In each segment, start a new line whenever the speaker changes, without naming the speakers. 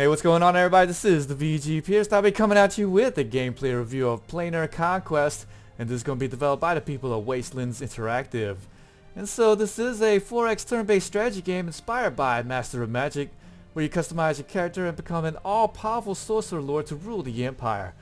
Hey, what's going on, everybody? This is the VG Pierce. I'll be coming at you with a gameplay review of Planar Conquest, and this is going to be developed by the people of Wastelands Interactive. And so this is a 4x turn-based strategy game inspired by Master of Magic, where you customize your character and become an all-powerful sorcerer lord to rule the Empire.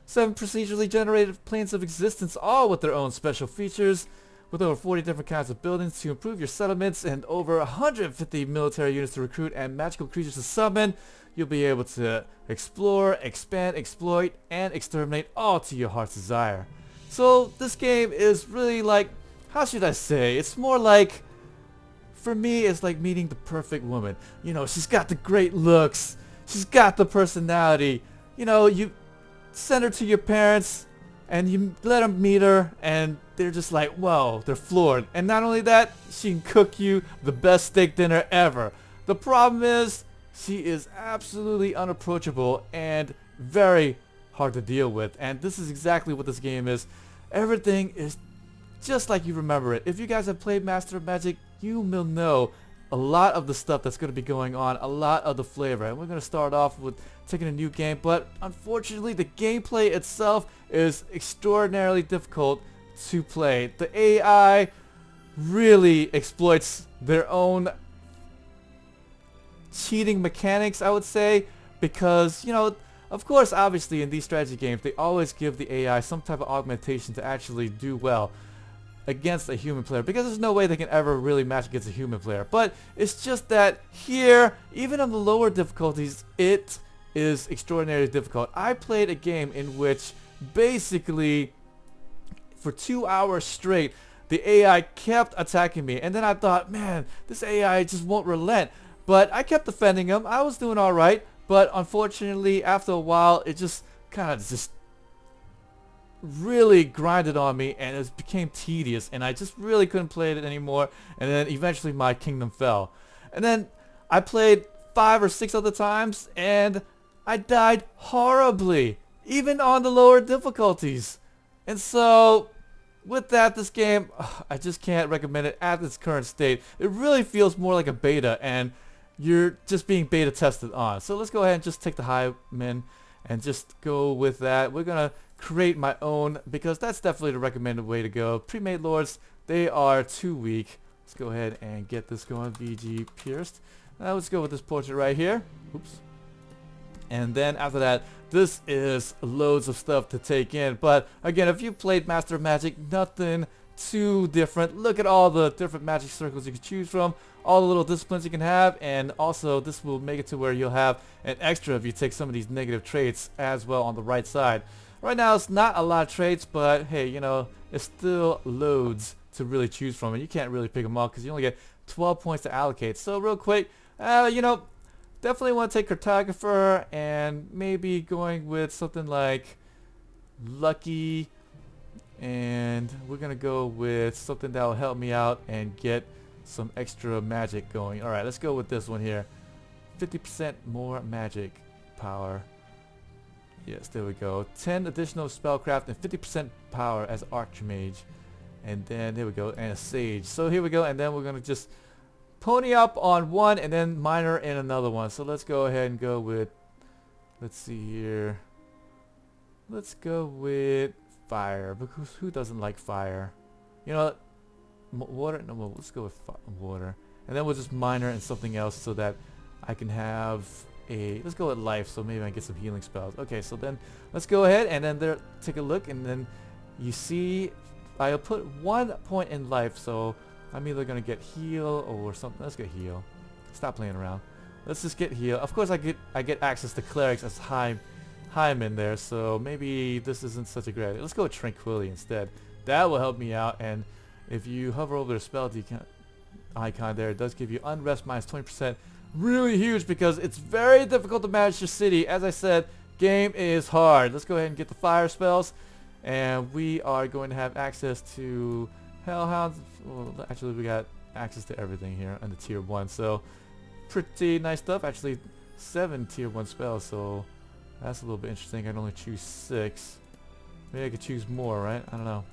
7 procedurally generated planes of existence, all with their own special features, with over 40 different kinds of buildings to improve your settlements and over 150 military units to recruit and magical creatures to summon. You'll be able to explore, expand, exploit, and exterminate all to your heart's desire. So this game is really like, how should I say, it's more like, for me, it's like meeting the perfect woman. You know, she's got the great looks, she's got the personality. You know, you send her to your parents and you let them meet her and they're just like, whoa, they're floored. And not only that, she can cook you the best steak dinner ever. The problem is, she is absolutely unapproachable and very hard to deal with. And this is exactly what this game is. Everything is just like you remember it. If you guys have played Master of Magic, you will know a lot of the stuff that's going to be going on, a lot of the flavor. And we're going to start off with taking a new game, but unfortunately the gameplay itself is extraordinarily difficult to play. The AI really exploits their own cheating mechanics, I would say, because, you know, of course, obviously in these strategy games they always give the AI some type of augmentation to actually do well against a human player, because there's no way they can ever really match against a human player. But it's just that here, even on the lower difficulties, it is extraordinarily difficult. I played a game in which basically for 2 hours straight the AI kept attacking me, and then I thought, man, this AI just won't relent. But I kept defending him. I was doing alright, but unfortunately after a while it just kind of just really grinded on me and it became tedious and I just really couldn't play it anymore, and then eventually my kingdom fell. And then I played 5 or 6 other times and I died horribly, even on the lower difficulties. And so with that, this game, I just can't recommend it at its current state. It really feels more like a beta and you're just being beta tested on. So let's go ahead and just take the Highman and just go with that. We're gonna create my own, because that's definitely the recommended way to go. Pre-made lords, they are too weak. Let's go ahead and get this going. VG Pierced. Now let's go with this portrait right here. Oops. And then after that, this is loads of stuff to take in. But again, if you played Master of Magic, nothing too different. Look at all the different magic circles you can choose from, all the little disciplines you can have, and also this will make it to where you'll have an extra if you take some of these negative traits as well on the right side. Right now it's not a lot of traits, but hey, you know, it's still loads to really choose from, and you can't really pick them all because you only get 12 points to allocate. So real quick, you know, definitely want to take Cartographer and maybe going with something like Lucky, and we're gonna go with something that will help me out and get some extra magic going. Alright, let's go with this one here. 50% more magic power. Yes, there we go. 10 additional spellcraft and 50% power as Archmage. And then here we go, and a Sage. So here we go, and then we're gonna just pony up on one and then minor in another one. So let's go ahead and go with, let's see here, let's go with fire, because who doesn't like fire? You know, water, no, well, let's go with water, and then we'll just minor in something else so that I can have a, let's go with life, so maybe I can get some healing spells. Okay, so then let's go ahead and then there, take a look, and then you see I'll put 1 point in life, so I'm either gonna get heal or something. Let's get heal. Stop playing around. Let's just get heal. Of course I get access to clerics as Hyman there, so maybe this isn't such a great idea. Let's go with tranquility instead. That will help me out. And if you hover over the spell icon there, it does give you unrest minus 20%. Really huge, because it's very difficult to manage your city. As I said, game is hard. Let's go ahead and get the fire spells, and we are going to have access to Hellhounds. Well, actually we got access to everything here under tier 1, so pretty nice stuff. Actually 7 tier 1 spells, so that's a little bit interesting. I can only choose 6. Maybe I could choose more, right? I don't know.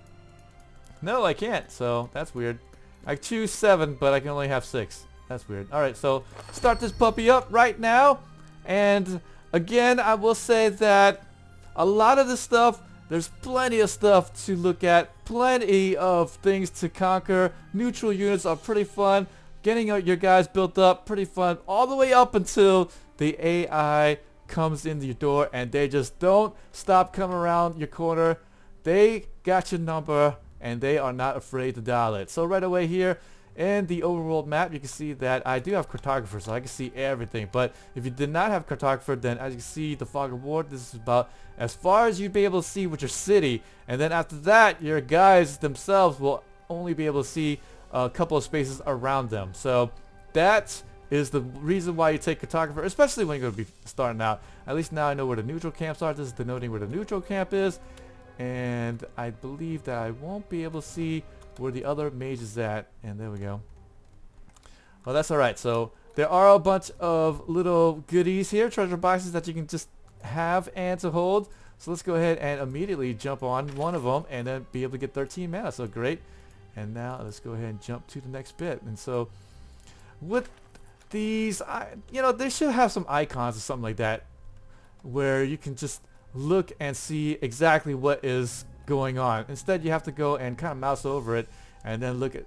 No, I can't, so that's weird. I choose 7, but I can only have 6. That's weird. Alright, so start this puppy up right now. And again, I will say that a lot of this stuff, there's plenty of stuff to look at, plenty of things to conquer. Neutral units are pretty fun. Getting your guys built up, pretty fun, all the way up until the AI comes in your door and they just don't stop coming around your corner. They got your number and they are not afraid to dial it. So right away here in the overworld map, you can see that I do have cartographer, so I can see everything. But if you did not have cartographer, then as you can see, the fog of war, this is about as far as you'd be able to see with your city. And then after that, your guys themselves will only be able to see a couple of spaces around them. So that is the reason why you take cartographer, especially when you're going to be starting out. At least now I know where the neutral camps are. This is denoting where the neutral camp is. And I believe that I won't be able to see where the other mage is at. And there we go. Well, that's alright. So there are a bunch of little goodies here, treasure boxes that you can just have and to hold. So let's go ahead and immediately jump on one of them and then be able to get 13 mana. So great. And now let's go ahead and jump to the next bit. And so with these, you know, they should have some icons or something like that where you can just look and see exactly what is going on. Instead, you have to go and kind of mouse over it and then look at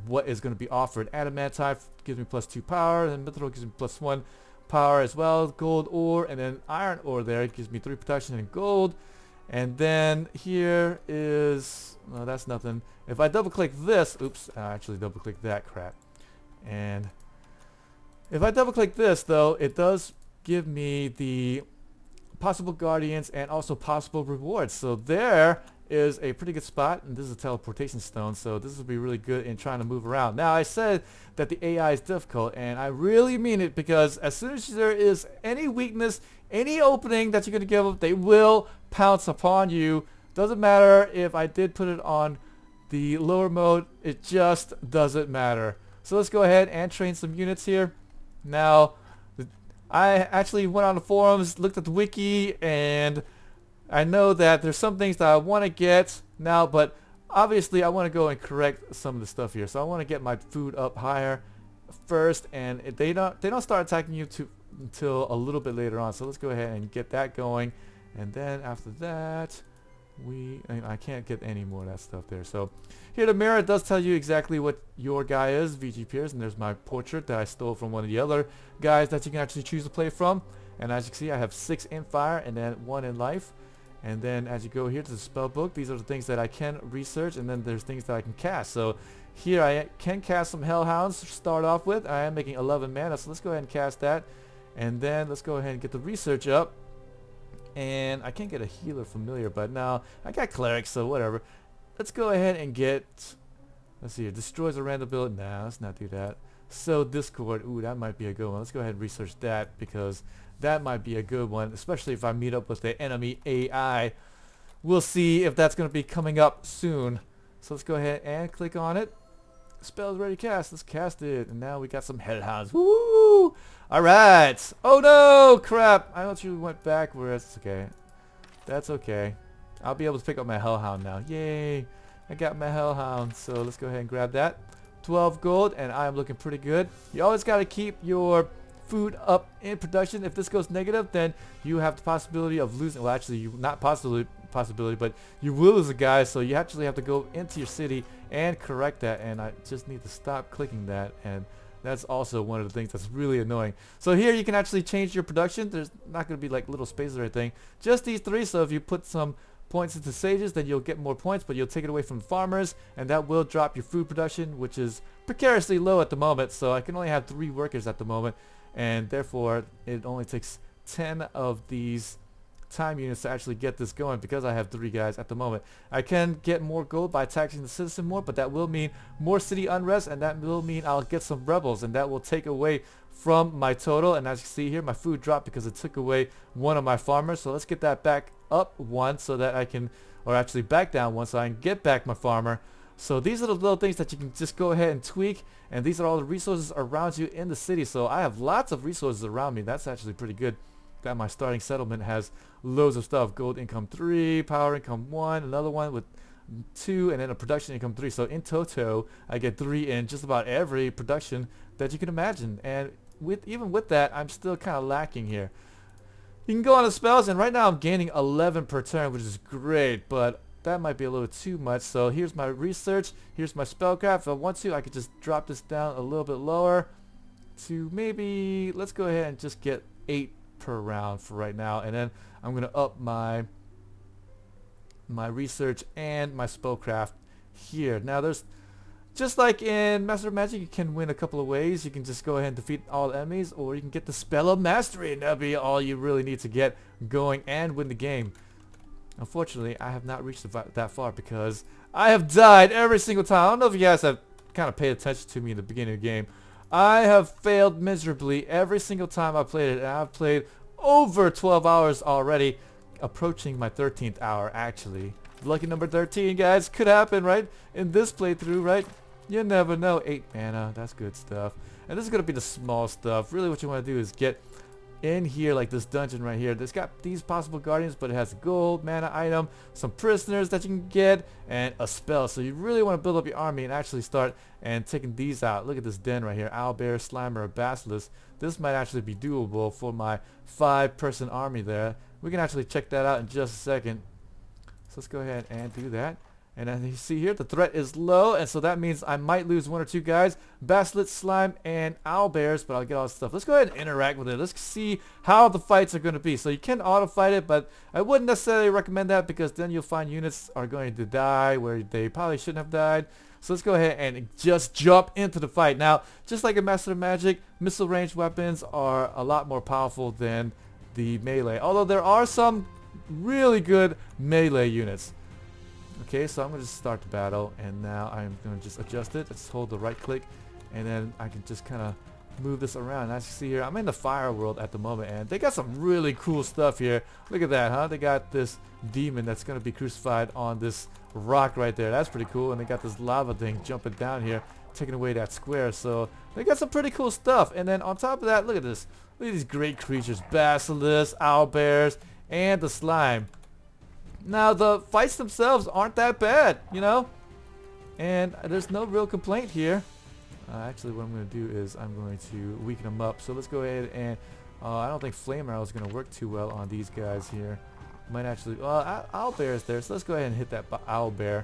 what is going to be offered. Adamantite gives me +2 power, and mithril gives me +1 power as well. Gold ore, and then iron ore there gives me 3 protection and gold. And then here is, no, that's nothing. If I double click this, oops, I actually double click that crap. And if I double click this though, it does give me the possible guardians and also possible rewards. So there is a pretty good spot, and this is a teleportation stone, so this will be really good in trying to move around. Now, I said that the AI is difficult, and I really mean it, because as soon as there is any weakness, any opening that you're going to give them, they will pounce upon you. Doesn't matter if I did put it on the lower mode, it just doesn't matter. So let's go ahead and train some units here. Now, I actually went on the forums, looked at the wiki, and I know that there's some things that I want to get now, but obviously I want to go and correct some of the stuff here. So I want to get my food up higher first, and they don't start attacking you until a little bit later on. So let's go ahead and get that going, and then after that, I can't get any more of that stuff there. So here the mirror does tell you exactly what your guy is, VG Pierce, and there's my portrait that I stole from one of the other guys that you can actually choose to play from. And as you can see, I have 6 in fire and then 1 in life. And then as you go here to the spell book, these are the things that I can research, and then there's things that I can cast. So here I can cast some Hellhounds to start off with. I am making 11 mana, so let's go ahead and cast that. And then let's go ahead and get the research up. And I can't get a healer familiar, but now I got cleric, so whatever. Let's go ahead and get, let's see, it destroys a random build. Nah, let's not do that. So Discord, ooh, that might be a good one. Let's go ahead and research that, because that might be a good one, especially if I meet up with the enemy AI. We'll see if that's going to be coming up soon. So let's go ahead and click on it. Spell's ready to cast. Let's cast it. And now we got some Hellhounds. Woo! Alright. Oh no! Crap. I actually went backwards. That's okay. That's okay. I'll be able to pick up my Hellhound now. Yay! I got my Hellhound. So let's go ahead and grab that. 12 gold, and I am looking pretty good. You always got to keep your food up in production. If this goes negative, then you have the possibility of losing. Well, actually, you not possibility, but you will lose a guy. So you actually have to go into your city and correct that. And I just need to stop clicking that. And that's also one of the things that's really annoying. So here you can actually change your production. There's not going to be like little spaces or anything. Just these 3. So if you put some points into sages, then you'll get more points, but you'll take it away from farmers, and that will drop your food production, which is precariously low at the moment. So I can only have 3 workers at the moment, and therefore it only takes 10 of these time units to actually get this going, because I have 3 guys at the moment. I can get more gold by taxing the citizen more, but that will mean more city unrest, and that will mean I'll get some rebels, and that will take away from my total. And as you see here, my food dropped because it took away one of my farmers. So let's get that back up 1 so that I can, or actually back down 1 so I can get back my farmer. So these are the little things that you can just go ahead and tweak, and these are all the resources around you in the city. So I have lots of resources around me. That's actually pretty good that my starting settlement has loads of stuff. Gold income 3, power income 1, another one with 2, and then a production income 3. So in toto I get 3 in just about every production that you can imagine. And even with that, I'm still kind of lacking here. You can go on the spells, and right now I'm gaining 11 per turn, which is great, but that might be a little too much. So here's my research, here's my spellcraft. If I want to, I could just drop this down a little bit lower to maybe, let's go ahead and just get 8 per round for right now, and then I'm going to up my research and my spellcraft here. Now there's, just like in Master of Magic, you can win a couple of ways. You can just go ahead and defeat all enemies, or you can get the Spell of Mastery, and that'll be all you really need to get going and win the game. Unfortunately, I have not reached that far because I have died every single time. I don't know if you guys have kind of paid attention to me in the beginning of the game. I have failed miserably every single time I played it, and I've played over 12 hours already, approaching my 13th hour actually. Lucky number 13, guys. Could happen, right? In this playthrough, right? You never know. 8 mana, that's good stuff. And this is going to be the small stuff. Really what you want to do is get in here, like this dungeon right here. It's got these possible guardians, but it has gold, mana item, some prisoners that you can get, and a spell. So you really want to build up your army and actually start and taking these out. Look at this den right here. Owlbear, Slimer, Basilisk. This might actually be doable for my 5-person army there. We can actually check that out in just a second. So let's go ahead and do that. And as you see here, the threat is low, and so that means I might lose 1 or 2 guys. Basilisk, Slime, and Owlbears, but I'll get all this stuff. Let's go ahead and interact with it. Let's see how the fights are going to be. So you can auto-fight it, but I wouldn't necessarily recommend that because then you'll find units are going to die where they probably shouldn't have died. So let's go ahead and just jump into the fight. Now, just like in Master of Magic, missile range weapons are a lot more powerful than the melee. Although there are some really good melee units. Okay, so I'm going to start the battle, and now I'm going to just adjust it. Let's hold the right click, and then I can just kind of move this around. As you see here, I'm in the fire world at the moment, and they got some really cool stuff here. Look at that, huh? They got this demon that's going to be crucified on this rock right there. That's pretty cool. And they got this lava thing jumping down here, taking away that square. So they got some pretty cool stuff. And then on top of that, look at this. Look at these great creatures. Basilisk, owlbears, and the slime. Now the fights themselves aren't that bad, you know, and there's no real complaint here. Actually, what I'm going to do is I'm going to weaken them up. So let's go ahead and I don't think flame arrow is going to work too well on these guys here. Might actually, owlbear is there, so let's go ahead and hit that owlbear.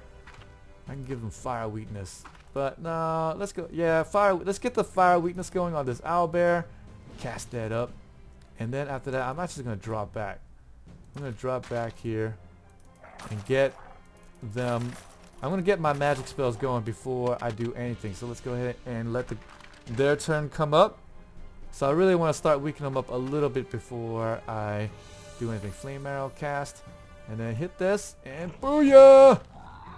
I can give them fire weakness, but no, let's go. Yeah, fire. Let's get the fire weakness going on this owlbear. Cast that up, and then after that, I'm actually going to drop back. I'm going to drop back here and get them. I'm going to get my magic spells going before I do anything. So let's go ahead and let their turn come up. So I really want to start weakening them up a little bit before I do anything. Flame arrow cast, and then hit this, and booyah!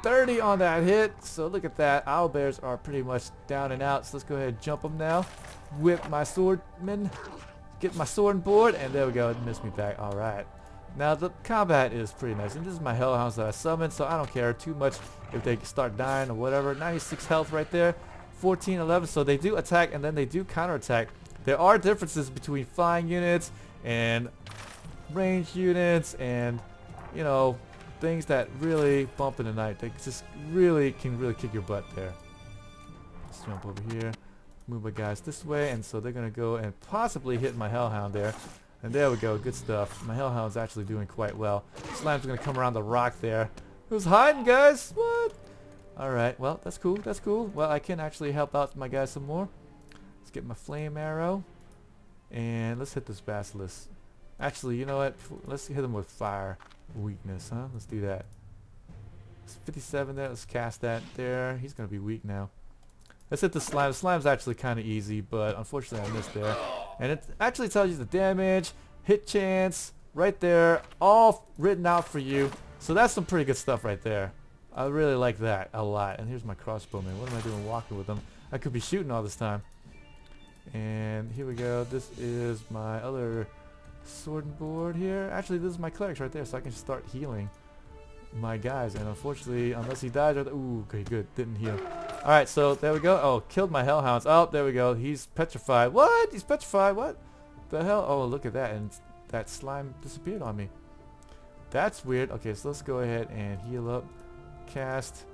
30 on that hit. So look at that. Owlbears are pretty much down and out. So let's go ahead and jump them now with my swordman. Get my sword on board, and there we go. It missed me back. All right. Now the combat is pretty nice, and this is my hellhounds that I summoned, so I don't care too much if they start dying or whatever. 96 health right there, 14, 11. So they do attack and then they do counterattack. There are differences between flying units and ranged units, and you know, things that really bump in the night. They just really can kick your butt there. Let's jump over here, move my guys this way, and so they're gonna go and possibly hit my hellhound there. And there we go, good stuff. My hellhound's actually doing quite well. Slime's gonna come around the rock there. Who's hiding, guys? What? Alright, well, that's cool, that's cool. Well, I can actually help out my guys some more. Let's get my flame arrow. And let's hit this basilisk. Actually, you know what? Let's hit him with fire weakness, huh? Let's do that. It's 57 there, let's cast that there. He's gonna be weak now. Let's hit the slime. The slime's actually kind of easy, but unfortunately I missed there. And it actually tells you the damage, hit chance, right there, all written out for you. So that's some pretty good stuff right there. I really like that a lot. And here's my crossbowman. What am I doing walking with him? I could be shooting all this time. And here we go. This is my other sword and board here. Actually, this is my clerics right there, so I can start healing my guys. And unfortunately, unless he dies, ooh, okay, good, didn't heal. All right, so there we go. Oh, killed my hellhounds. Oh, there we go. He's petrified. What? He's petrified. What the hell? Oh, look at that, and that slime disappeared on me. That's weird. Okay, so let's go ahead and heal up. Cast.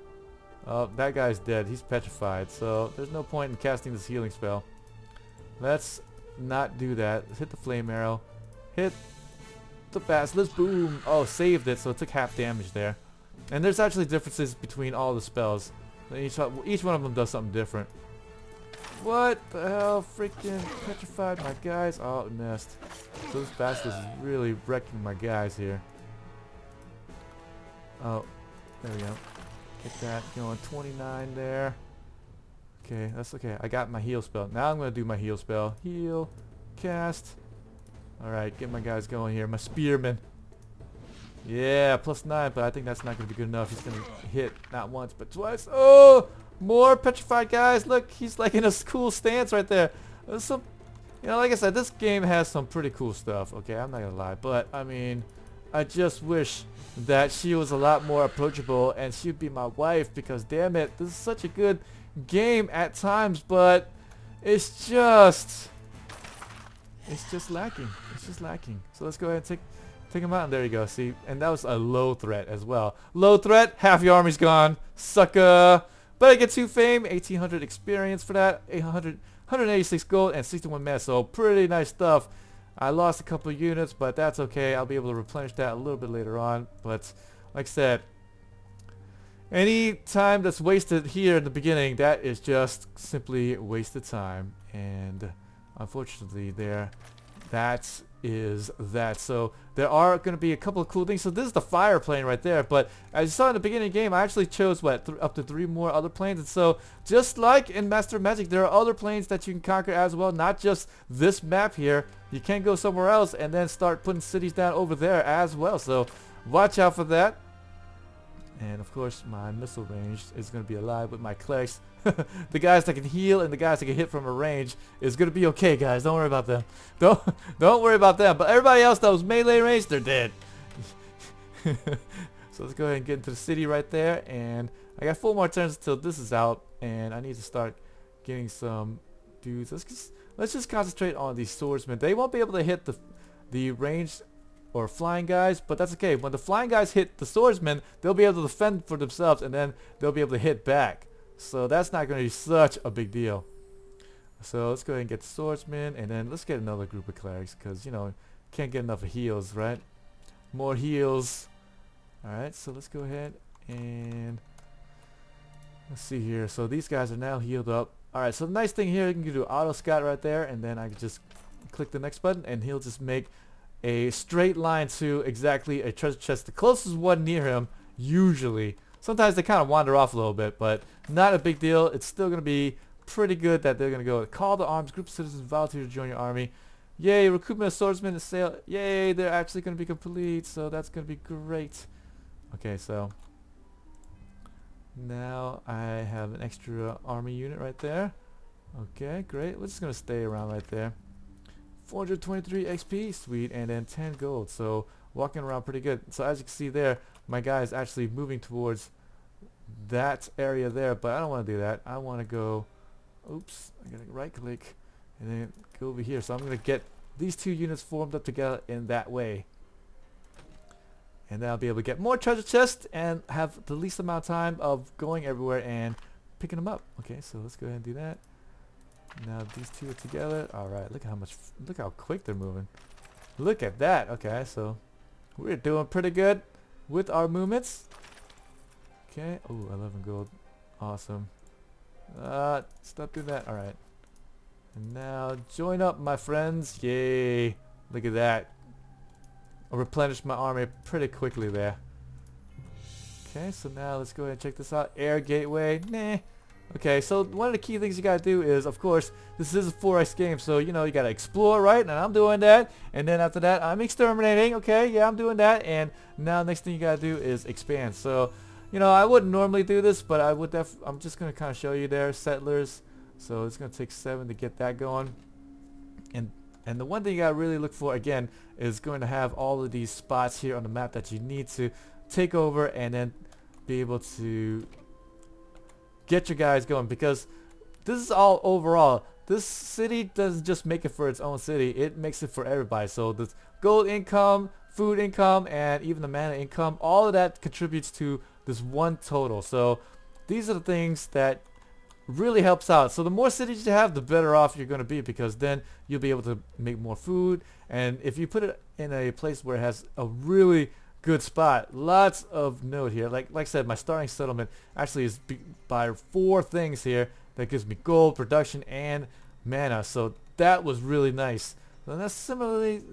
Oh, that guy's dead. He's petrified. So there's no point in casting this healing spell. Let's not do that. Hit the flame arrow. Hit the basilisk. Boom. Oh, saved it, so it took half damage there. And there's actually differences between all the spells. Each one of them does something different. What the hell? Freaking petrified my guys. Oh, it missed. So this basilisk is really wrecking my guys here. Oh, there we go. Get that going. 29 there. Okay, that's okay. I got my heal spell. Now I'm going to do my heal spell. Heal. Cast. Alright, get my guys going here. My spearman. Yeah, +9, but I think that's not going to be good enough. He's going to hit not once, but twice. Oh! More petrified guys. Look, he's like in a cool stance right there. There's some, you know, like I said, this game has some pretty cool stuff. Okay, I'm not going to lie. But, I mean, I just wish that she was a lot more approachable and she'd be my wife because, damn it, this is such a good game at times, but it's just lacking. It's just lacking. So let's go ahead and take him out, and there you go. See, and that was a low threat as well. Low threat, half your army's gone, sucker. But I get 2 fame, 1800 experience for that, 186 gold, and 61 mana. So pretty nice stuff. I lost a couple of units, but that's okay. I'll be able to replenish that a little bit later on. But like I said, any time that's wasted here in the beginning, that is just simply wasted time. And unfortunately that is that. So there are going to be a couple of cool things. So this is the fire plane right there, but as you saw in the beginning of the game, I actually chose up to 3 more other planes. And so just like in Master Magic, there are other planes that you can conquer as well, not just this map here. You can go somewhere else and then start putting cities down over there as well, so watch out for that. And of course my missile range is going to be alive with my clerics. The guys that can heal and the guys that can hit from a range is going to be okay, guys. Don't worry about them. Don't worry about them. But everybody else that was melee range, they're dead. So let's go ahead and get into the city right there. And I got 4 more turns until this is out. And I need to start getting some dudes. Let's just concentrate on these swordsmen. They won't be able to hit the ranged or flying guys, but that's okay. When the flying guys hit the swordsmen, they'll be able to defend for themselves, and then they'll be able to hit back. So that's not going to be such a big deal. So let's go ahead and get the swordsmen, and then let's get another group of clerics, because, you know, can't get enough of heals, right? More heals. Alright, so let's go ahead and let's see here. So these guys are now healed up. Alright, so the nice thing here, you can do auto scout right there, and then I can just click the next button, and he'll just make a straight line to exactly a treasure chest, the closest one near him, usually. Sometimes they kind of wander off a little bit, but not a big deal. It's still going to be pretty good that they're going to go call to arms, group of citizens volunteer to join your army. Yay, recruitment of swordsmen and sail. Yay, they're actually going to be complete, so that's going to be great. Okay, so now I have an extra army unit right there. Okay, great. We're just going to stay around right there. 423 XP, sweet, and then 10 gold. So walking around pretty good. So as you can see there, my guy is actually moving towards that area there, but I don't want to do that. I want to go, oops, I gotta right click and then go over here. So I'm going to get these 2 units formed up together in that way. And then I'll be able to get more treasure chests and have the least amount of time of going everywhere and picking them up. Okay, so let's go ahead and do that. Now these 2 are together. Alright, look how quick they're moving. Look at that. Okay, so we're doing pretty good with our movements. Okay. Oh, 11 gold. Awesome. Stop doing that. Alright. And now join up, my friends. Yay. Look at that. I replenished my army pretty quickly there. Okay, so now let's go ahead and check this out. Air gateway. Nah. Okay, so one of the key things you gotta do is, of course, this is a 4X game, so, you know, you gotta explore, right? And I'm doing that. And then after that, I'm exterminating. Okay, yeah, I'm doing that. And now next thing you gotta do is expand. So, you know, I wouldn't normally do this, but I'm just gonna kind of show you there, settlers. So it's gonna take 7 to get that going. And the one thing you gotta really look for, again, is going to have all of these spots here on the map that you need to take over and then be able to get your guys going, because this is all overall. This city doesn't just make it for its own city, it makes it for everybody. So the gold income, food income, and even the mana income, all of that contributes to this one total. So these are the things that really helps out. So the more cities you have, the better off you're going to be, because then you'll be able to make more food. And if you put it in a place where it has a really good spot, lots of note here. Like I said, my starting settlement actually is by 4 things here that gives me gold, production, and mana. So that was really nice. And that's similarly,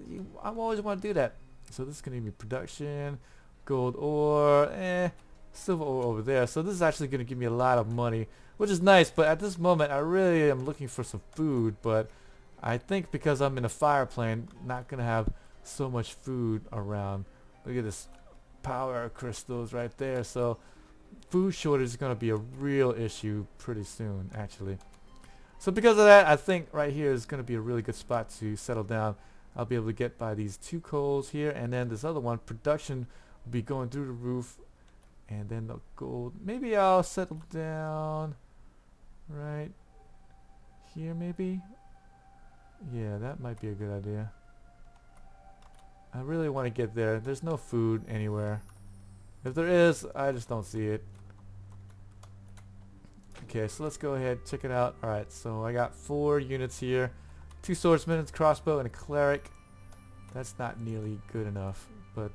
I always want to do that. So this is going to be production, gold ore, silver ore over there. So this is actually going to give me a lot of money, which is nice. But at this moment, I really am looking for some food. But I think because I'm in a fire plane, not going to have so much food around. Look at this power crystals right there. So food shortage is going to be a real issue pretty soon, actually. So because of that, I think right here is going to be a really good spot to settle down. I'll be able to get by these 2 coals here, and then this other one, production, will be going through the roof. And then the gold, maybe I'll settle down right here, maybe. Yeah, that might be a good idea. I really want to get there. There's no food anywhere. If there is, I just don't see it. Okay, so let's go ahead, check it out. Alright, so I got 4 units here. 2 swordsmen, a crossbow, and a cleric. That's not nearly good enough, but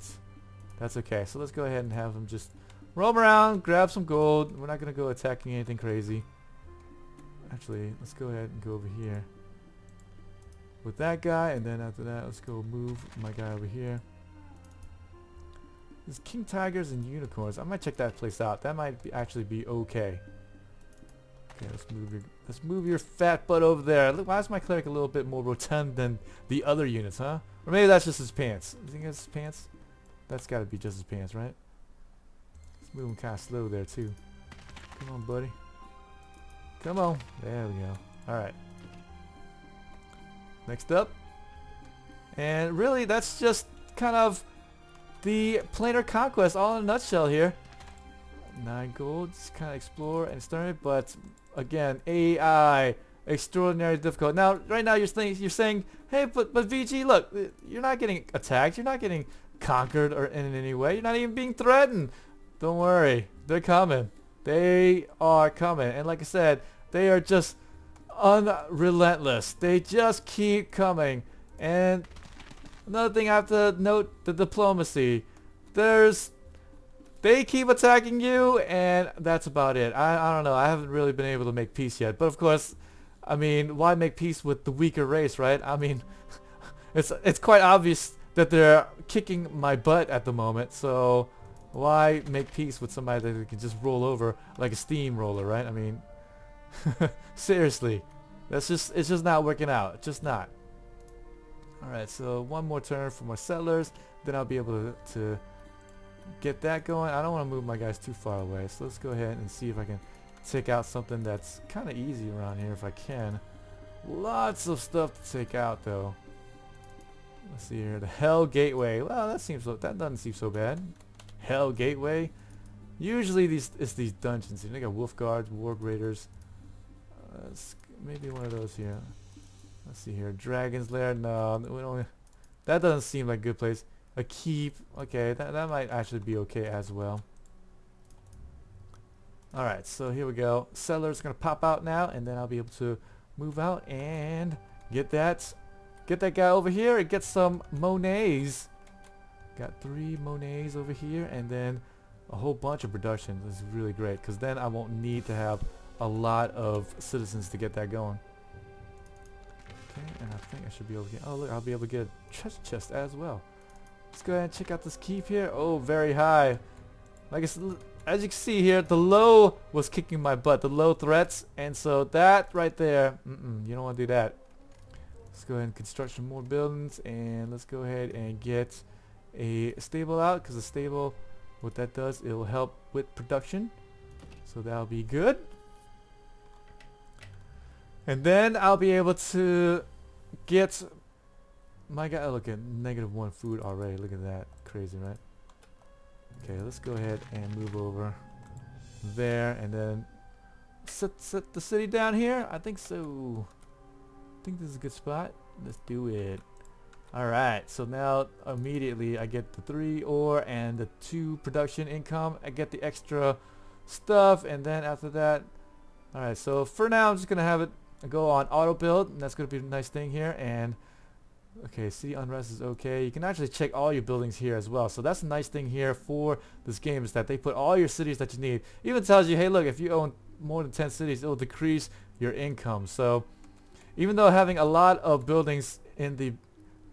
that's okay. So let's go ahead and have them just roam around, grab some gold. We're not going to go attacking anything crazy. Actually, let's go ahead and go over here with that guy, and then after that, let's go move my guy over here. There's king tigers and unicorns. I might check that place out. That might actually be okay. Okay, let's move your fat butt over there. Look, why is my cleric a little bit more rotund than the other units, huh? Or maybe that's just his pants. You think that's his pants? That's got to be just his pants, right? Let's move him kind of slow there too. Come on, buddy. Come on. There we go. All right. Next up. And really, that's just kind of the Planar Conquest all in a nutshell here. 9 gold, just kind of explore and start, but again, AI, extraordinary difficult. Now, right now you're saying, hey, but VG, look, you're not getting attacked, you're not getting conquered or in any way, you're not even being threatened. Don't worry, they're coming. They are coming, and like I said, they are just unrelentless. They just keep coming. And another thing I have to note, the diplomacy. They keep attacking you, and that's about it. I don't know. I haven't really been able to make peace yet. But of course, I mean, why make peace with the weaker race, right? I mean, it's quite obvious that they're kicking my butt at the moment. So why make peace with somebody that can just roll over like a steamroller, right? I mean, seriously, it's just not working out. It's just not. All right, so 1 more turn for more settlers, then I'll be able to get that going. I don't want to move my guys too far away, so let's go ahead and see if I can take out something that's kind of easy around here if I can. Lots of stuff to take out though. Let's see here, the Hell Gateway. Well, that doesn't seem so bad. Hell Gateway. Usually it's these dungeons. They got wolf guards, warg raiders. Maybe one of those here. Let's see here, Dragon's Lair. No, we don't. That doesn't seem like a good place. A keep. Okay, that might actually be okay as well. Alright, so here we go. Settler's gonna pop out now, and then I'll be able to move out and get that guy over here and get some Monets. Got 3 Monets over here, and then a whole bunch of production. This is really great, because then I won't need to have a lot of citizens to get that going. Okay, and I think I should be able to get, oh look, I'll be able to get a treasure chest as well. Let's go ahead and check out this keep here. Oh, very high. Like as you can see here, the low was kicking my butt. The low threats, and so that right there, you don't want to do that. Let's go ahead and construct some more buildings, and let's go ahead and get a stable out, because the stable, what that does, it will help with production. So that'll be good. And then I'll be able to get my guy. Oh, look at -1 food already. Look at that. Crazy, right? Okay, let's go ahead and move over there, and then set the city down here. I think so. I think this is a good spot. Let's do it. Alright, so now immediately I get the 3 ore and the 2 production income. I get the extra stuff, and then after that, Alright, so for now I'm just gonna have it go on auto build, and that's gonna be a nice thing here. And okay, city unrest is okay. You can actually check all your buildings here as well. So that's a nice thing here for this game, is that they put all your cities that you need. Even tells you, hey look, if you own more than 10 cities, it'll decrease your income. So even though having a lot of buildings in the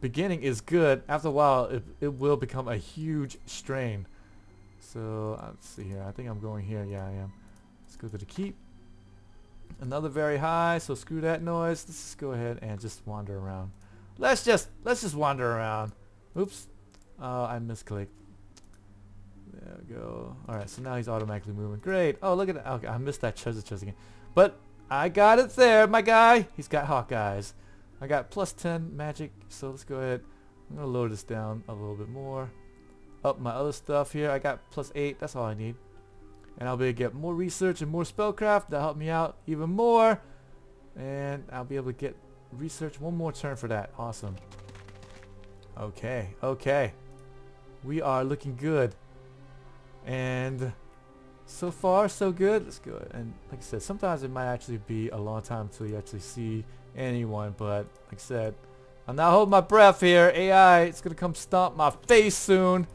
beginning is good, after a while it will become a huge strain. So let's see here. I think I'm going here. Yeah, I am. Let's go to the keep. Another very high, so screw that noise. Let's just go ahead and just wander around. Let's just wander around. Oops. I misclicked. There we go. Alright, so now he's automatically moving. Great. Oh, look at that. Okay, I missed that treasure chest again. But I got it there, my guy. He's got hawk eyes. I got plus 10 magic, so let's go ahead. I'm going to lower this down a little bit more. Up my other stuff here. I got plus 8. That's all I need. And I'll be able to get more research and more spellcraft. That'll help me out even more. And I'll be able to get research one more turn for that. Awesome. Okay, okay. We are looking good. And so far, so good. Let's go ahead. And like I said, sometimes it might actually be a long time until you actually see anyone. But like I said, I'm not holding my breath here. AI, it's going to come stomp my face soon.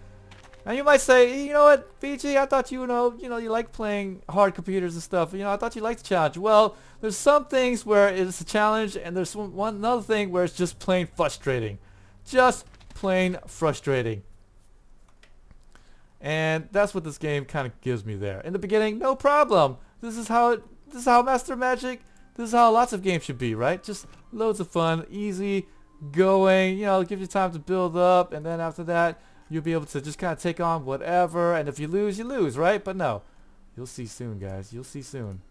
And you might say, you know what, VG, I thought you like playing hard computers and stuff. I thought you liked the challenge. Well, there's some things where it's a challenge, and there's another thing where it's just plain frustrating. Just plain frustrating. And that's what this game kind of gives me there. In the beginning, no problem. This is how Master Magic, this is how lots of games should be, right? Just loads of fun, easy going, gives you time to build up, and then after that, you'll be able to just kind of take on whatever, and if you lose, right? But no, you'll see soon, guys. You'll see soon.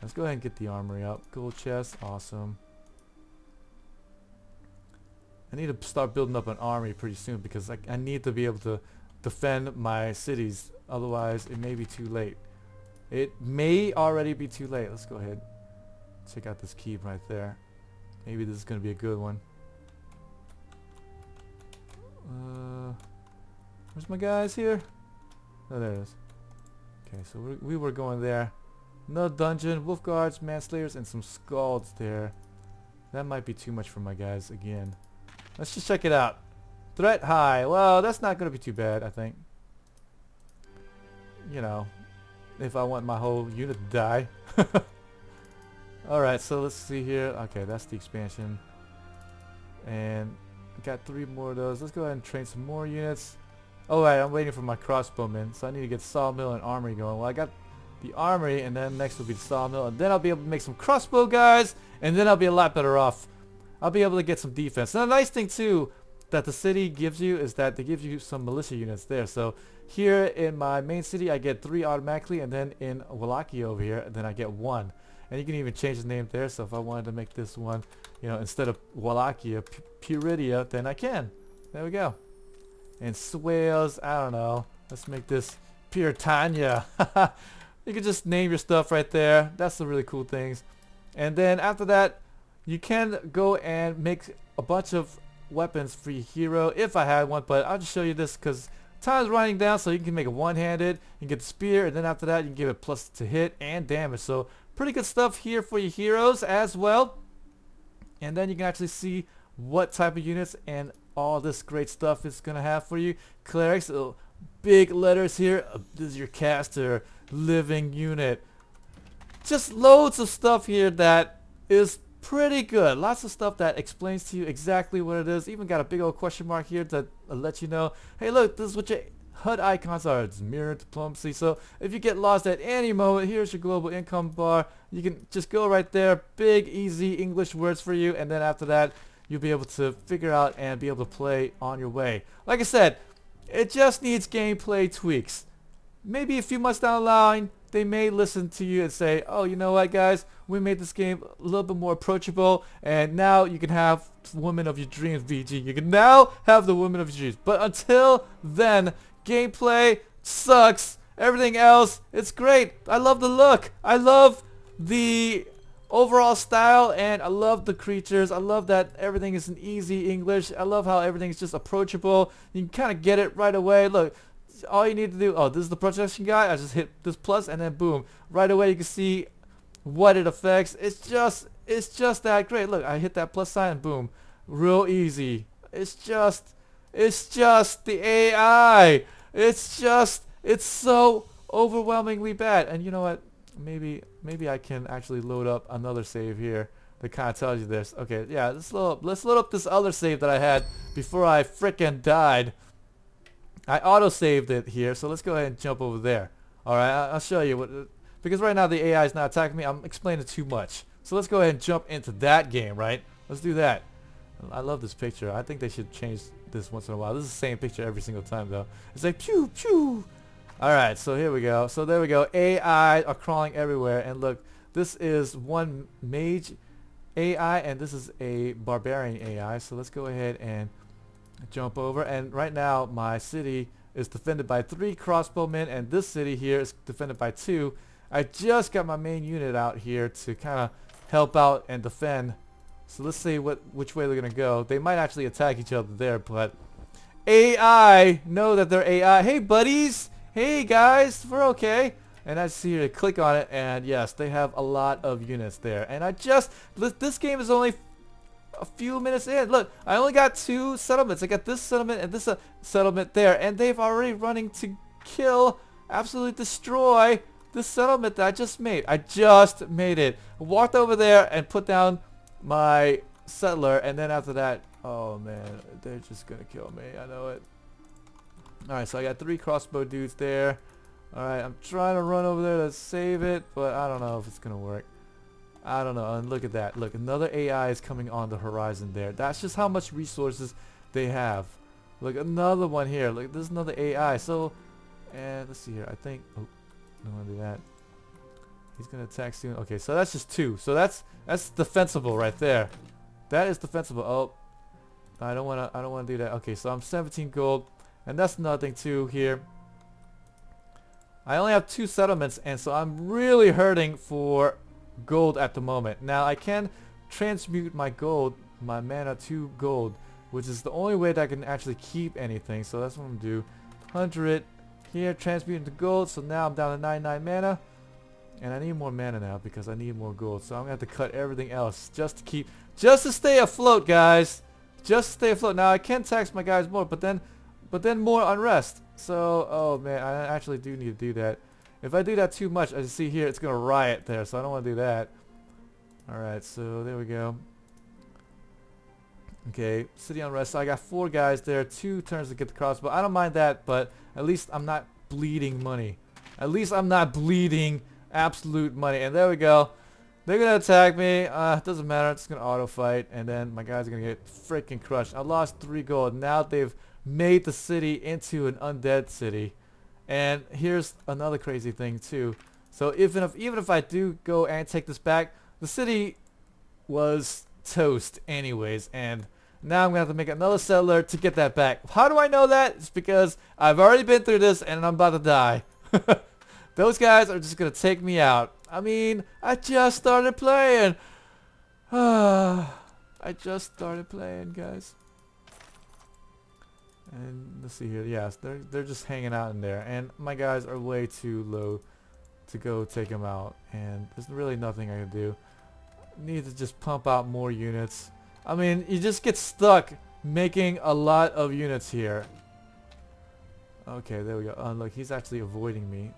Let's go ahead and get the armory up. Gold chest, awesome. I need to start building up an army pretty soon because I need to be able to defend my cities. Otherwise, it may be too late. It may already be too late. Let's go ahead. Check out this keep right there. Maybe this is going to be a good one. Where's my guys here? Oh, there it is. Okay, so we were going there. No dungeon, wolf guards, manslayers, and some scalds there. That might be too much for my guys again. Let's just check it out. Threat high. Well, that's not going to be too bad, I think. If I want my whole unit to die. Alright, so let's see here. Okay, that's the expansion. And I got 3 more of those. Let's go ahead and train some more units. Oh right, I'm waiting for my crossbowmen, so I need to get sawmill and armory going. Well, I got the armory, and then next will be the sawmill, and then I'll be able to make some crossbow guys, and then I'll be a lot better off. I'll be able to get some defense. And the nice thing too that the city gives you is that they give you some militia units there. So here in my main city, I get 3 automatically, and then in Wallachia over here, then I get 1. And you can even change the name there. So if I wanted to make this one, instead of Wallachia, Puridia, then I can. There we go. And Swales, I don't know. Let's make this Puritania. You can just name your stuff right there. That's the really cool things. And then after that, you can go and make a bunch of weapons for your hero if I had one. But I'll just show you this because time's running down, so you can make it one-handed. You can get the spear, and then after that, you can give it plus to hit and damage. So pretty good stuff here for your heroes as well. And then you can actually see what type of units and all this great stuff it's gonna have for you. Clerics, big letters here. This is your caster, living unit. Just loads of stuff here that is pretty good. Lots of stuff that explains to you exactly what it is. Even got a big old question mark here to let you know, hey look, this is what your HUD icons are. It's mirror diplomacy. So if you get lost at any moment, here's your global income bar. You can just go right there. Big, easy English words for you. And then after that, you'll be able to figure out and be able to play on your way. Like I said, it just needs gameplay tweaks. Maybe a few months down the line, they may listen to you and say, oh, you know what, guys? We made this game a little bit more approachable, and now you can have the woman of your dreams, VG. You can now have the woman of your dreams. But until then, gameplay sucks. Everything else, it's great. I love the look. I love the overall style, and I love the creatures. I love that everything is in easy English. I love how everything is just approachable. You can kind of get it right away. Look, all you need to do, oh, this is the projection guy. I just hit this plus, and then boom, right away you can see what it affects. It's just that great. Look, I hit that plus sign and boom, real easy. It's just the AI. It's so overwhelmingly bad. And you know what? Maybe I can actually load up another save here that kind of tells you this. Okay, yeah, let's load up this other save that I had before I frickin' died. I auto-saved it here, so let's go ahead and jump over there. Alright, I'll show you what, because right now the AI is not attacking me. I'm explaining too much. So let's go ahead and jump into that game, right? Let's do that. I love this picture. I think they should change this once in a while. This is the same picture every single time though. It's like pew pew. Alright, so here we go. So there we go. AI are crawling everywhere, and look, this is one mage AI and this is a barbarian AI. So let's go ahead and jump over, and right now my city is defended by 3 crossbowmen, and this city here is defended by 2. I just got my main unit out here to kind of help out and defend. So let's see which way they're gonna go. They might actually attack each other there, but AI know that they're AI. Hey buddies, hey guys, we're okay. And I see here to click on it, and yes, they have a lot of units there. And this game is only a few minutes in. Look, I only got 2 settlements. I got this settlement and this settlement there, and they've already running to kill, absolutely destroy this settlement that I just made. I just made it. I walked over there and put down my settler, and then after that, oh man, they're just gonna kill me. I know it. Alright, so I got 3 crossbow dudes there. Alright, I'm trying to run over there to save it, but I don't know if it's gonna work. I don't know. And look at that. Look, another AI is coming on the horizon there. That's just how much resources they have. Look, another one here. Look, there's another AI. So, and let's see here. I think, oh, don't want to do that. He's gonna attack soon. Okay, so that's just 2. So that's defensible right there. That is defensible. Oh, I don't wanna do that. Okay, so I'm 17 gold, and that's another thing too here. I only have 2 settlements, and so I'm really hurting for gold at the moment. Now I can transmute my gold, my mana to gold, which is the only way that I can actually keep anything. So that's what I'm gonna do. 100 here, transmute into gold. So now I'm down to 99 mana, and I need more mana now because I need more gold. So I'm gonna have to cut everything else just to stay afloat, guys. Just to stay afloat. Now I can tax my guys more, but then more unrest. So oh man, I actually do need to do that. If I do that too much, as you see here, it's gonna riot there, so I don't want to do that. Alright, so there we go. Okay, city unrest. So I got 4 guys there, 2 turns to get the crossbow. I don't mind that, but at least I'm not bleeding money. At least I'm not bleeding absolute money. And there we go. They're gonna attack me. It doesn't matter. It's gonna auto fight, and then my guys are gonna get freaking crushed. I lost 3 gold. Now they've made the city into an undead city. And here's another crazy thing too. So even if I do go and take this back, the city was toast anyways, and now I'm gonna have to make another settler to get that back. How do I know that? It's because I've already been through this and I'm about to die. Those guys are just gonna take me out. I mean, I just started playing. I just started playing, guys. And let's see here. Yes, they're just hanging out in there, and my guys are way too low to go take them out, and there's really nothing I can do. Need to just pump out more units. I mean, you just get stuck making a lot of units here. Okay, there we go. Oh, look, he's actually avoiding me.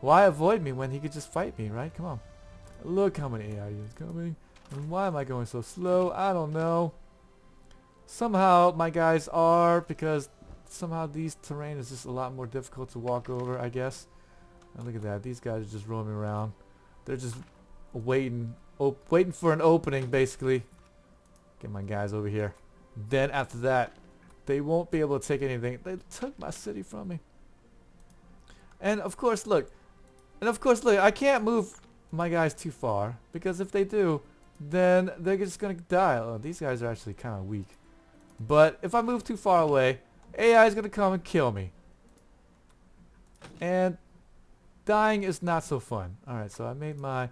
Why avoid me when he could just fight me, right? Come on. Look how many AI units coming. And why am I going so slow? I don't know. Somehow my guys are, because somehow these terrain is just a lot more difficult to walk over, I guess. And look at that. These guys are just roaming around. They're just waiting for an opening, basically. Get my guys over here. Then after that, they won't be able to take anything. They took my city from me. And of course, look. I can't move my guys too far, because if they do, then they're just gonna die. Oh, these guys are actually kind of weak. But if I move too far away, AI is gonna come and kill me. And dying is not so fun. Alright, so I made my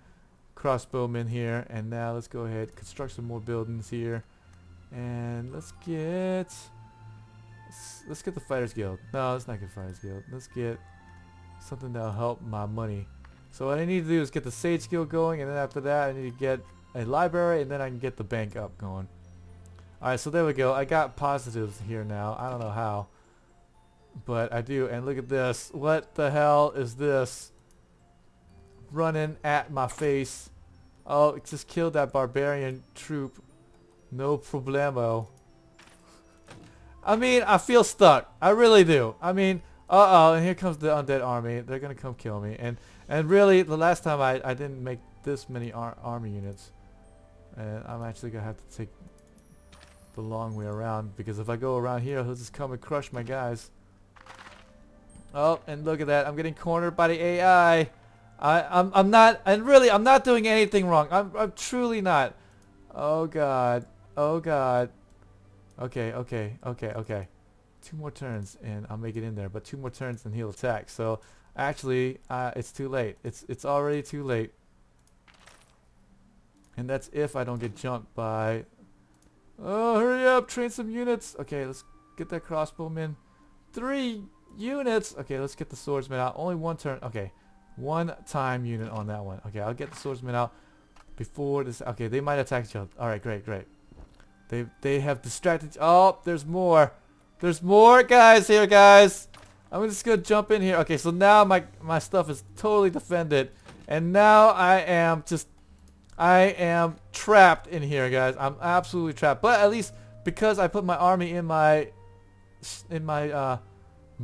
crossbowmen here, and now let's go ahead, construct some more buildings here. And let's get the Fighters Guild. No, let's not get Fighters Guild. Let's get something that'll help my money. So what I need to do is get the sage skill going, and then after that I need to get a library, and then I can get the bank up going. Alright, so there we go. I got positives here now. I don't know how, but I do. And look at this. What the hell is this? Running at my face. Oh, it just killed that barbarian troop. No problemo. I mean, I feel stuck. I really do. I mean, uh-oh, and here comes the undead army. They're gonna come kill me. And really, the last time I didn't make this many army units. And I'm actually gonna have to take the long way around, because if I go around here, he'll just come and crush my guys. Oh, and look at that. I'm getting cornered by the AI. I'm not, and really, I'm not doing anything wrong. I'm truly not. Oh god. Oh god. Okay. 2 more turns and I'll make it in there, but 2 more turns and he'll attack. So actually, it's too late. It's already too late. And that's if I don't get jumped by... Oh, hurry up, train some units. Okay, let's get that crossbowman. 3 units. Okay, let's get the swordsman out. Only 1 turn. Okay, 1 time unit on that one. Okay, I'll get the swordsman out before this. Okay, they might attack each other. Alright, great. They have distracted. Oh, there's more. There's more guys here, guys. I'm just gonna jump in here. Okay, so now my stuff is totally defended. And now I am trapped in here, guys. I'm absolutely trapped. But at least because I put my army in my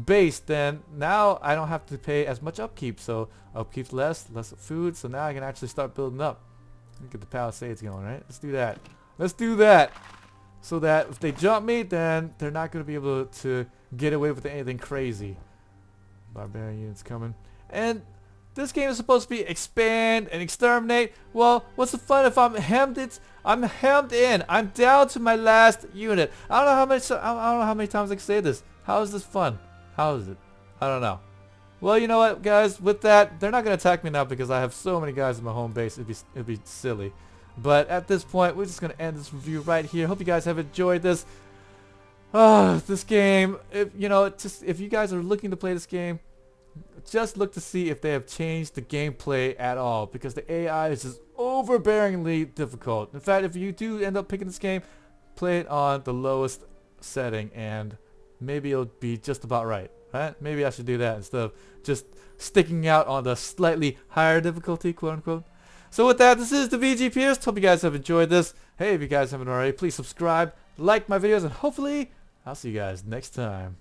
base, then now I don't have to pay as much upkeep. So upkeep's less food. So now I can actually start building up. Get the palisades going, right? Let's do that. Let's do that. So that if they jump me, then they're not going to be able to get away with anything crazy. Barbarian units coming. And this game is supposed to be expand and exterminate. Well, what's the fun if I'm hemmed in? I'm hemmed in. I'm down to my last unit. I don't know how many times I can say this. How is this fun? How is it? I don't know. Well, you know what, guys? With that, they're not going to attack me now because I have so many guys in my home base. It'd be silly. But at this point, we're just going to end this review right here. Hope you guys have enjoyed this. This game, if you guys are looking to play this game, just look to see if they have changed the gameplay at all, because the AI is just overbearingly difficult. In fact, if you do end up picking this game, play it on the lowest setting and maybe it'll be just about right. Right? Maybe I should do that instead of just sticking out on the slightly higher difficulty, quote unquote. So with that, this is the VG Pierce. Hope you guys have enjoyed this. Hey, if you guys haven't already, please subscribe, like my videos, and hopefully I'll see you guys next time.